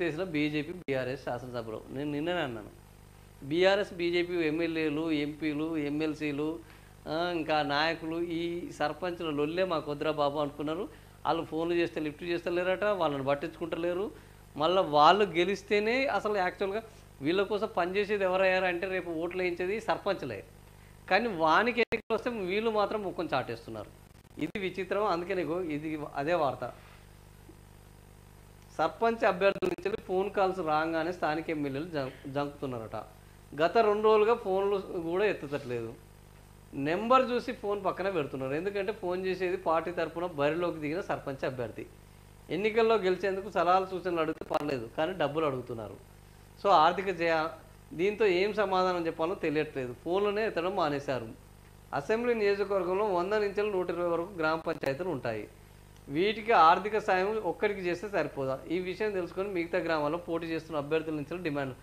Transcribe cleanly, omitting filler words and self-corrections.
గొంతెత్తేసిన BJP, BRS శాసనసభలో. నేను నిన్ననే అన్నాను. బీఆర్ఎస్, బీజేపీ ఎమ్మెల్యేలు, ఎంపీలు, ఎమ్మెల్సీలు ఇంకా నాయకులు ఈ సర్పంచుల లొల్లే మాకొద్దురా బాబు అనుకున్నారు. వాళ్ళు ఫోన్లు చేస్తే లిఫ్ట్ చేస్తలేరట, వాళ్ళని పట్టించుకుంటలేరు. మళ్ళీ వాళ్ళు గెలిస్తేనే అసలు యాక్చువల్గా వీళ్ళ కోసం పనిచేసేది ఎవరయ్యారు అంటే రేపు ఓట్లు వేయించేది సర్పంచ్లే. కానీ వానికి ఎన్నికలు వస్తే వీళ్ళు మాత్రం ముఖం చాటేస్తున్నారు. ఇది విచిత్రం. అందుకే నీకు ఇది అదే వార్త. సర్పంచ్ అభ్యర్థుల నుంచి ఫోన్ కాల్స్ రాగానే స్థానిక ఎమ్మెల్యేలు జంకుతున్నారట. గత 2 రోజులుగా ఫోన్లు కూడా ఎత్తుతట్లేదు. నెంబర్ చూసి ఫోన్ పక్కన పెడుతున్నారు. ఎందుకంటే ఫోన్ చేసేది పార్టీ తరఫున బరిలోకి దిగిన సర్పంచ్ అభ్యర్థి. ఎన్నికల్లో గెలిచేందుకు సలహాలు సూచనలు అడిగితే పర్లేదు, కానీ డబ్బులు అడుగుతున్నారు. సో దీంతో ఏం సమాధానం చెప్పాలో తెలియట్లేదు. ఫోన్లోనే ఎత్తడం మానేశారు. అసెంబ్లీ నియోజకవర్గంలో 100 నుంచి 120 వరకు గ్రామ పంచాయతీలు ఉంటాయి. వీటికి ఆర్థిక సాయం ఒక్కడికి చేస్తే సరిపోదా? ఈ విషయం తెలుసుకొని మిగతా గ్రామాల్లో పోటీ చేస్తున్న అభ్యర్థుల నుంచి డిమాండ్